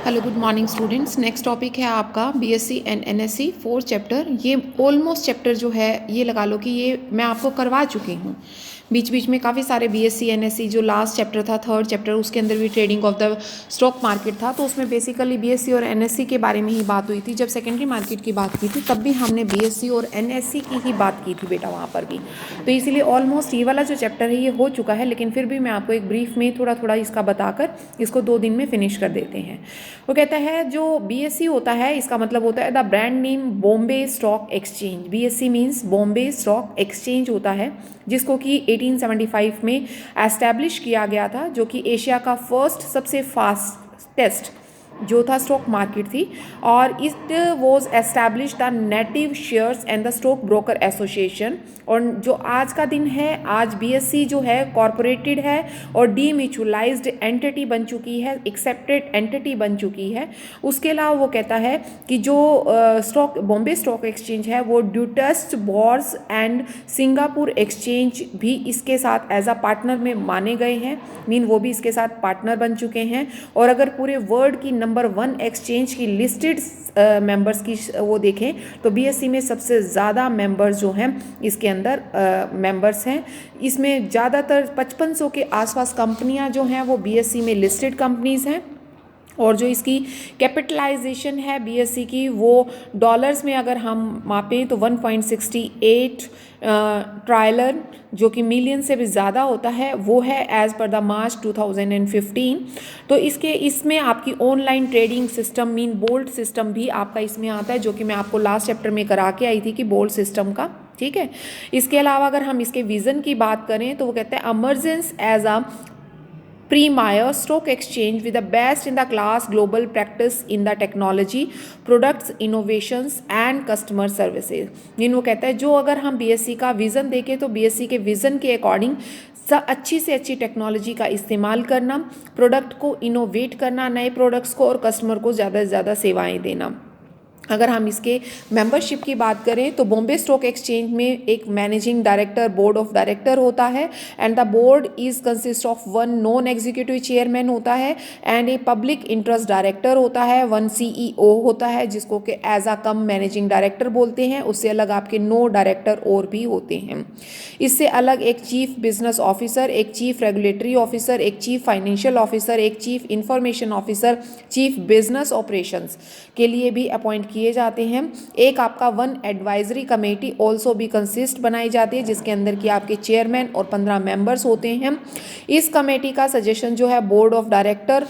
Hello good morning students. Next topic है आपका BSc and NSC 4 chapter. ये almost chapter जो है ये लगा लो कि ये मैं आपको करवा चुकी हूँ। बीच बीच में काफ़ी सारे बीएससी एनएससी जो लास्ट चैप्टर था, थर्ड चैप्टर, उसके अंदर भी trading of the stock market था, तो उसमें बेसिकली बीएससी और एनएससी के बारे में ही बात हुई थी। जब सेकेंडरी मार्केट की बात की थी तब भी हमने बीएससी और एनएससी की ही बात की थी बेटा वहाँ पर भी। तो इसीलिए ऑलमोस्ट ये वाला जो चैप्टर है ये हो चुका है, लेकिन फिर भी मैं आपको एक ब्रीफ में थोड़ा थोड़ा इसका बताकर इसको 2 दिन में फिनिश कर देते हैं। वो कहता है जो बीएससी होता है इसका मतलब होता है the brand name Bombay stock exchange. BSc means Bombay stock exchange होता है, जिसको कि 1875 में एस्टैब्लिश किया गया था, जो कि एशिया का फर्स्ट सबसे फास्टेस्ट जो था स्टॉक मार्केट थी। और it was establish the native shares and the stock broker association. और जो आज का दिन है, आज बीएससी जो है कॉरपोरेटेड है और डीम्यूचुअलाइज्ड एंटिटी बन चुकी है, एक्सेप्टेड एंटिटी बन चुकी है। उसके अलावा वो कहता है कि जो स्टॉक बॉम्बे स्टॉक एक्सचेंज है वो ड्यूटेस्ट बोर्स एंड सिंगापुर एक्सचेंज भी इसके साथ एज अ पार्टनर में माने गए हैं, मीन वो भी इसके साथ पार्टनर बन चुके हैं। और अगर पूरे वर्ल्ड की नंबर 1 एक्सचेंज की लिस्टेड मेंबर्स की वो देखें तो बीएससी में सबसे ज़्यादा मेंबर्स जो हैं इसके अंदर मेंबर्स हैं। इसमें ज़्यादातर 5500 के आसपास कंपनियां जो हैं वो बीएससी में लिस्टेड कंपनीज हैं। और जो इसकी कैपिटलाइजेशन है बीएससी की वो डॉलर्स में अगर हम मापें तो 1.68 ट्रायलर, जो कि मिलियन से भी ज़्यादा होता है, वो है एज़ पर द मार्च 2015। तो इसमें आपकी online trading system mean bolt system भी आपका इसमें आता है, जो कि मैं आपको लास्ट चैप्टर में करा के आई थी कि बोल्ट सिस्टम का, ठीक है। इसके अलावा अगर हम इसके विज़न की बात करें तो वो कहते हैं emergence as a premier stock exchange with the best in the class global practice in the technology products innovations and customer services। Mean वो कहता है जो अगर हम बीएससी का विज़न देखें तो बीएससी के विज़न के अकॉर्डिंग अच्छी से अच्छी टेक्नोलॉजी का इस्तेमाल करना, प्रोडक्ट को इनोवेट करना, नए प्रोडक्ट्स को, और कस्टमर को ज़्यादा से ज़्यादा सेवाएं देना। अगर हम इसके मेंबरशिप की बात करें तो बॉम्बे स्टॉक एक्सचेंज में एक managing director, board of director होता है, and the board is consist of 1 non executive chairman होता है and a public interest director होता है, 1 सीईओ होता है जिसको कि as a cum managing director बोलते हैं। उससे अलग आपके 9 डायरेक्टर और भी होते हैं। इससे अलग एक चीफ बिजनेस ऑफिसर, एक चीफ रेगुलेटरी ऑफिसर, एक चीफ फाइनेंशियल ऑफिसर, एक chief information officer, chief business operations के लिए भी अपॉइंट किए जाते हैं। एक आपका 1 एडवाइजरी कमेटी ऑल्सो भी कंसिस्ट बनाई जाती है, जिसके अंदर की आपके चेयरमैन और 15 मेंबर्स होते हैं। इस कमेटी का सजेशन जो है बोर्ड ऑफ डायरेक्टर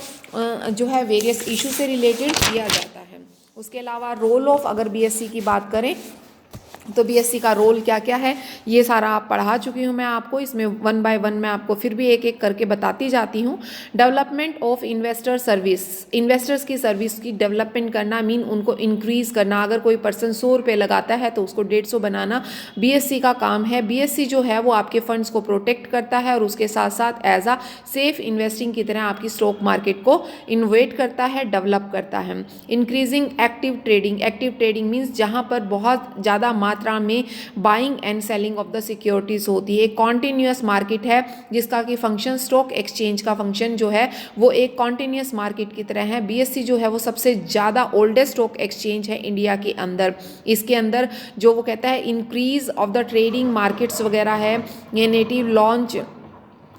जो है वेरियस इशू से रिलेटेड किया जाता है। उसके अलावा रोल ऑफ अगर बीएससी की बात करें तो बीएससी का रोल क्या क्या है ये सारा आप पढ़ा चुकी हूँ मैं आपको। इसमें 1 बाय 1 मैं आपको फिर भी एक एक करके बताती जाती हूँ। Development of investor service, investors की सर्विस की डेवलपमेंट करना, मीन उनको इंक्रीज़ करना। अगर कोई पर्सन 100 रुपये लगाता है तो उसको 150 बनाना बीएससी का काम है। बीएससी जो है वो आपके फंड्स को प्रोटेक्ट करता है और उसके साथ साथ एज आ सेफ इन्वेस्टिंग की तरह आपकी स्टॉक मार्केट को इन्वेट करता है, डेवलप करता है। Increasing active trading, active trading means जहाँ पर बहुत ज़्यादा मात्रा में buying and selling of the securities होती है। कॉन्टिन्यूअस मार्केट है जिसका कि फंक्शन स्टॉक एक्सचेंज का फंक्शन जो है वो एक कॉन्टिन्यूअस मार्केट की तरह है। बीएससी जो है वो सबसे ज़्यादा ओल्डेस्ट स्टॉक एक्सचेंज है इंडिया के अंदर। इसके अंदर जो वो कहता है increase of the trading markets वगैरह है, ये नेटिव लॉन्च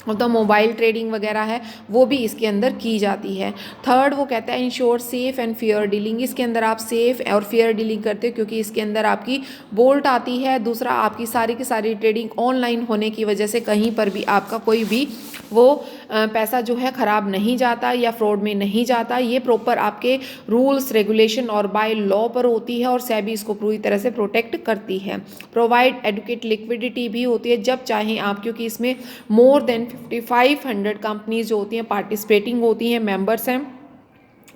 और द मोबाइल ट्रेडिंग वगैरह है वो भी इसके अंदर की जाती है। थर्ड वो कहता है ensure safe and fair dealing, इसके अंदर आप सेफ और फेयर डीलिंग करते हो क्योंकि इसके अंदर आपकी बोल्ट आती है। दूसरा आपकी सारी की सारी ट्रेडिंग ऑनलाइन होने की वजह से कहीं पर भी आपका कोई भी वो पैसा जो है ख़राब नहीं जाता या फ्रॉड में नहीं जाता। ये प्रॉपर आपके रूल्स रेगुलेशन और बाय लॉ पर होती है और सेबी इसको पूरी तरह से प्रोटेक्ट करती है। प्रोवाइड एडुकेट लिक्विडिटी भी होती है जब चाहें आप, क्योंकि इसमें मोर देन 5500 कंपनीज जो होती हैं पार्टिसिपेटिंग होती हैं, मेंबर्स हैं।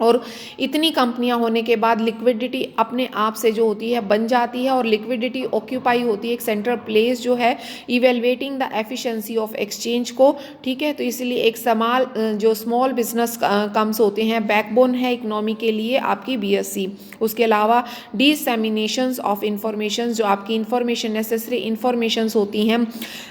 और इतनी कंपनियां होने के बाद लिक्विडिटी अपने आप से जो होती है बन जाती है और लिक्विडिटी ऑक्यूपाई होती है एक सेंट्रल प्लेस जो है evaluating the efficiency of exchange को, ठीक है। तो इसलिए एक जो स्मॉल बिजनेस कम्स होते हैं, बैकबोन है इकोनॉमी के लिए आपकी बीएससी। उसके अलावा डिसएमिनेशंस ऑफ इंफॉर्मेशन, जो आपकी इंफॉर्मेशन नेसेसरी इंफॉर्मेशंस होती हैं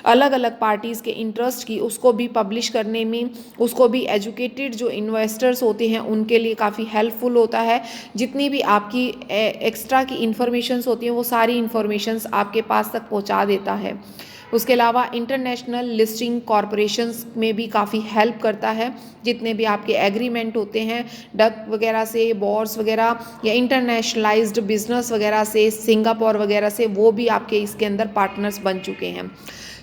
अलग अलग पार्टीज़ के इंटरेस्ट की, उसको भी पब्लिश करने में, उसको भी एजुकेटेड जो इन्वेस्टर्स होते हैं उनके लिए काफ़ी हेल्पफुल होता है। जितनी भी आपकी एक्स्ट्रा की इन्फॉर्मेशंस होती हैं वो सारी इन्फॉर्मेशंस आपके पास तक पहुंचा देता है। उसके अलावा इंटरनेशनल लिस्टिंग कॉरपोरेशंस में भी काफ़ी हेल्प करता है। जितने भी आपके एग्रीमेंट होते हैं डक वगैरह से, बॉर्ड्स वगैरह या इंटरनेशनलाइज्ड बिजनेस वगैरह से, सिंगापुर वगैरह से, वो भी आपके इसके अंदर पार्टनर्स बन चुके हैं।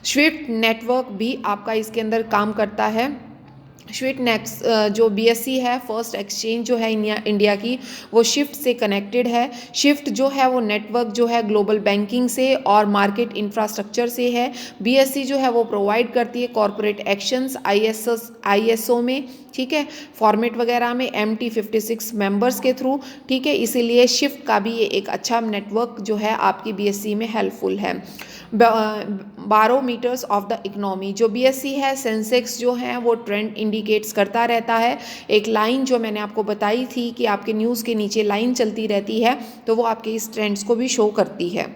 स्विफ्ट नेटवर्क भी आपका इसके अंदर काम करता है। स्विफ्ट नेक्स्ट जो बीएससी है, फर्स्ट एक्सचेंज जो है इंडिया की, वो शिफ्ट से कनेक्टेड है। शिफ्ट जो है वो नेटवर्क जो है ग्लोबल बैंकिंग से और मार्केट इंफ्रास्ट्रक्चर से है। बीएससी जो है वो प्रोवाइड करती है कॉरपोरेट एक्शंस आईएसओ में, ठीक है, फॉर्मेट वगैरह में MT56 मेंबर्स के थ्रू, ठीक है। इसीलिए शिफ्ट का भी ये एक अच्छा नेटवर्क जो है आपकी बीएससी में हेल्पफुल है। बारोमीटर्स ऑफ द इकोनॉमी, जो बीएससी है, सेंसेक्स जो है वो ट्रेंड इंडिकेट्स करता रहता है। एक लाइन जो मैंने आपको बताई थी कि आपके न्यूज़ के नीचे लाइन चलती रहती है, तो वो आपके इस ट्रेंड्स को भी शो करती है।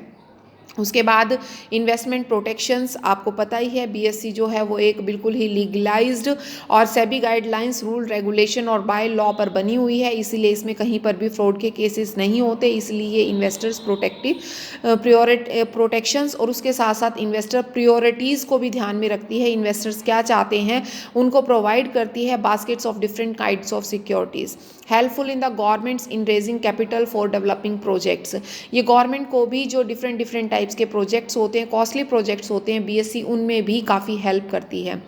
उसके बाद इन्वेस्टमेंट प्रोटेक्शंस, आपको पता ही है बीएससी जो है वो एक बिल्कुल ही लीगलाइज्ड और सेबी गाइडलाइंस, रूल, रेगुलेशन और बाय लॉ पर बनी हुई है। इसीलिए इसमें कहीं पर भी फ्रॉड के केसेस नहीं होते। इसलिए इन्वेस्टर्स प्रोटेक्शंस और उसके साथ साथ इन्वेस्टर प्रियोरिटीज़ को भी ध्यान में रखती है। इन्वेस्टर्स क्या चाहते हैं उनको प्रोवाइड करती है baskets of different kinds of securities. Helpful in the governments in raising capital for developing projects, ये गवर्नमेंट को भी जो डिफरेंट टाइप्स के प्रोजेक्ट्स होते हैं, कॉस्टली प्रोजेक्ट्स होते हैं बीएससी, उनमें भी काफ़ी हेल्प करती है।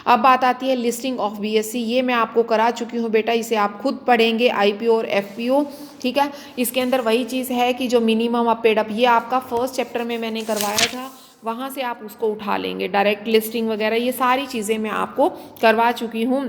अब बात आती है लिस्टिंग ऑफ बीएससी, ये मैं आपको करा चुकी हूँ बेटा, इसे आप खुद पढ़ेंगे, आईपीओ और एफपीओ, ठीक है। इसके अंदर वही चीज़ है कि जो मिनिमम अप पेड अप, ये आपका फर्स्ट चैप्टर में मैंने करवाया था, वहाँ से आप उसको उठा लेंगे। डायरेक्ट लिस्टिंग वगैरह ये सारी चीज़ें मैं आपको करवा चुकी हूँ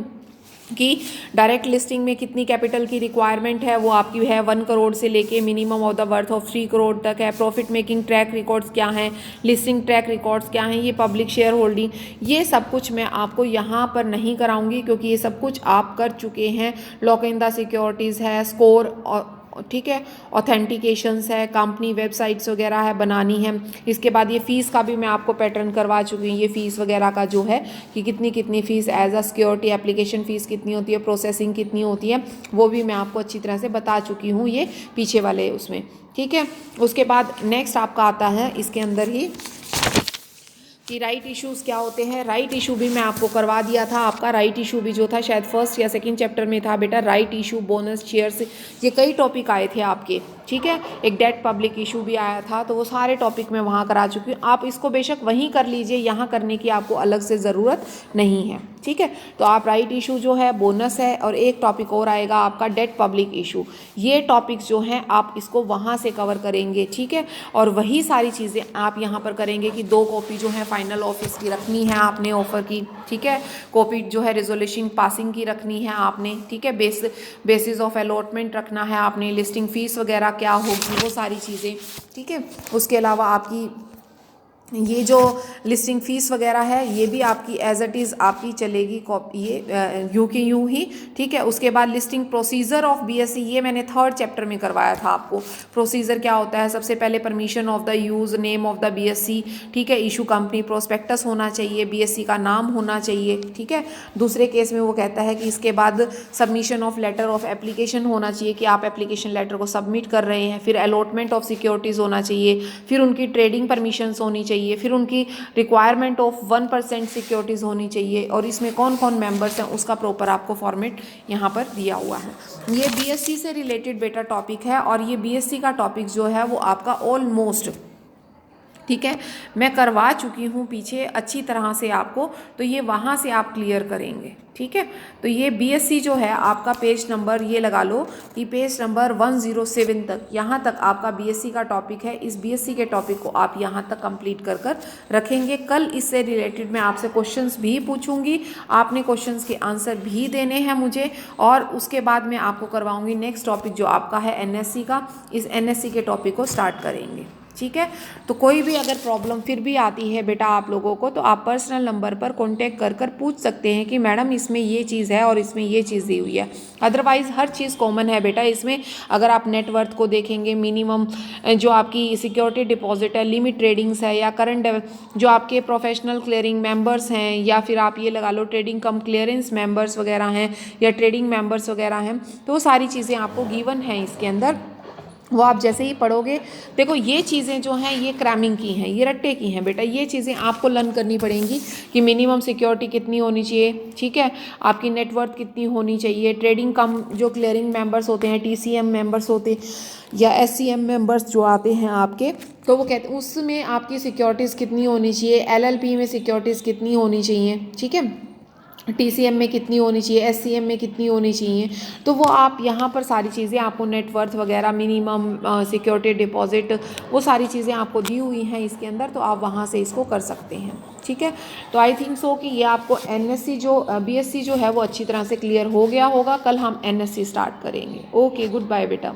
कि डायरेक्ट लिस्टिंग में कितनी कैपिटल की रिक्वायरमेंट है, वो आपकी है 1 करोड़ से लेके minimum of the worth of 3 crore तक है। प्रॉफिट मेकिंग ट्रैक रिकॉर्ड्स क्या हैं, लिस्टिंग ट्रैक रिकॉर्ड्स क्या हैं, ये पब्लिक शेयर होल्डिंग, ये सब कुछ मैं आपको यहाँ पर नहीं कराऊंगी क्योंकि ये सब कुछ आप कर चुके हैं। लॉक इन द सिक्योरिटीज़ है, स्कोर और ठीक है, ऑथेंटिकेशंस है, कंपनी वेबसाइट्स वगैरह है बनानी है। इसके बाद ये फ़ीस का भी मैं आपको पैटर्न करवा चुकी हूँ। ये फ़ीस वगैरह का जो है कि कितनी fees as a security application fees कितनी होती है, प्रोसेसिंग कितनी होती है, वो भी मैं आपको अच्छी तरह से बता चुकी हूँ ये पीछे वाले उसमें, ठीक है। उसके बाद नेक्स्ट आपका आता है इसके अंदर ही कि राइट इश्यूज़ क्या होते हैं। राइट इशू भी मैं आपको करवा दिया था। आपका राइट इशू भी जो था शायद फर्स्ट या सेकंड चैप्टर में था बेटा, राइट इशू, बोनस, शेयर्स, ये कई टॉपिक आए थे आपके, ठीक है। एक डेट पब्लिक इशू भी आया था, तो वो सारे टॉपिक मैं वहाँ करा चुकी हूँ। आप इसको बेशक वहीं कर लीजिए, यहाँ करने की आपको अलग से ज़रूरत नहीं है, ठीक है। तो आप राइट इशू जो है, बोनस है, और एक टॉपिक और आएगा आपका डेट पब्लिक इशू, ये टॉपिक्स जो हैं आप इसको वहाँ से कवर करेंगे, ठीक है। और वही सारी चीज़ें आप यहाँ पर करेंगे कि 2 कॉपी जो है फाइनल ऑफिस की रखनी है आपने ऑफर की, ठीक है। कॉपी जो है रेजोल्यूशन पासिंग की रखनी है आपने, ठीक है। बेसिस ऑफ अलॉटमेंट रखना है आपने, लिस्टिंग फीस वगैरह क्या होगी, वो सारी चीज़ें, ठीक है। उसके अलावा आपकी ये जो लिस्टिंग फ़ीस वगैरह है ये भी आपकी एज इट इज़ आपकी चलेगी ये यूँ की यूँ ही, ठीक है। उसके बाद लिस्टिंग प्रोसीजर ऑफ बीएससी, ये मैंने 3rd चैप्टर में करवाया था आपको। प्रोसीजर क्या होता है, सबसे पहले permission of the use, name of the BSc, ठीक है। इशू कंपनी प्रोस्पेक्टस होना चाहिए, बीएससी का नाम होना चाहिए, ठीक है। दूसरे केस में वो कहता है कि इसके बाद submission of letter of application होना चाहिए कि आप एप्लीकेशन लेटर को सबमिट कर रहे हैं, फिर अलॉटमेंट ऑफ सिक्योरिटीज़ होना चाहिए, फिर उनकी ट्रेडिंग परमिशंस होनी चाहिए, फिर उनकी रिक्वायरमेंट ऑफ 1% सिक्योरिटीज़ होनी चाहिए, और इसमें कौन कौन मेंबर्स हैं उसका प्रॉपर आपको फॉर्मेट यहाँ पर दिया हुआ है। ये बीएससी से रिलेटेड बेटा टॉपिक है, और ये बीएससी का टॉपिक जो है वो आपका ऑलमोस्ट, ठीक है, मैं करवा चुकी हूँ पीछे अच्छी तरह से आपको, तो ये वहाँ से आप क्लियर करेंगे, ठीक है। तो ये बीएससी जो है आपका पेज नंबर ये लगा लो कि पेज नंबर 107 तक, यहाँ तक आपका बीएससी का टॉपिक है। इस बीएससी के टॉपिक को आप यहाँ तक कंप्लीट कर रखेंगे। कल इससे रिलेटेड मैं आपसे क्वेश्चंस भी पूछूंगी, आपने क्वेश्चंस के आंसर भी देने हैं मुझे, और उसके बाद मैं आपको करवाऊंगी नेक्स्ट टॉपिक जो आपका है एनएससी का। इस एनएससी के टॉपिक को स्टार्ट करेंगे, ठीक है। तो कोई भी अगर प्रॉब्लम फिर भी आती है बेटा आप लोगों को, तो आप पर्सनल नंबर पर कॉन्टेक्ट कर कर पूछ सकते हैं कि मैडम इसमें ये चीज़ है और इसमें ये चीज़ दी हुई है। अदरवाइज़ हर चीज़ कॉमन है बेटा इसमें। अगर आप नेटवर्थ को देखेंगे, मिनिमम जो आपकी सिक्योरिटी डिपॉजिट है, लिमिट ट्रेडिंग्स है, या करंट जो आपके प्रोफेशनल क्लियरिंग मेंबर्स हैं, या फिर आप ये लगा लो ट्रेडिंग कम क्लियरेंस मेंबर्स वगैरह हैं, या ट्रेडिंग मेंबर्स वगैरह हैं, तो वो सारी चीज़ें आपको गिवन हैं इसके अंदर। वो आप जैसे ही पढ़ोगे, देखो ये चीज़ें जो हैं ये क्रैमिंग की हैं, ये रट्टे की हैं बेटा। ये चीज़ें आपको लर्न करनी पड़ेंगी कि मिनिमम सिक्योरिटी कितनी होनी चाहिए, ठीक है, आपकी नेटवर्थ कितनी होनी चाहिए, ट्रेडिंग कम जो क्लियरिंग मेंबर्स होते हैं, TCM मेंबर्स होते या SCM मेंबर्स जो आते हैं आपके, तो वो कहते हैं उसमें आपकी सिक्योरिटीज़ कितनी होनी चाहिए, LLP में सिक्योरिटीज़ कितनी होनी चाहिए, ठीक है, TCM में कितनी होनी चाहिए, SCM में कितनी होनी चाहिए। तो वो आप यहाँ पर सारी चीज़ें आपको नेटवर्थ वगैरह, मिनिमम सिक्योरिटी डिपॉजिट, वो सारी चीज़ें आपको दी हुई हैं इसके अंदर, तो आप वहाँ से इसको कर सकते हैं, ठीक है। तो आई थिंक सो कि ये आपको NSC जो BSc जो है वो अच्छी तरह से क्लियर हो गया होगा। कल हम NSC स्टार्ट करेंगे। ओके, गुड बाय बेटा।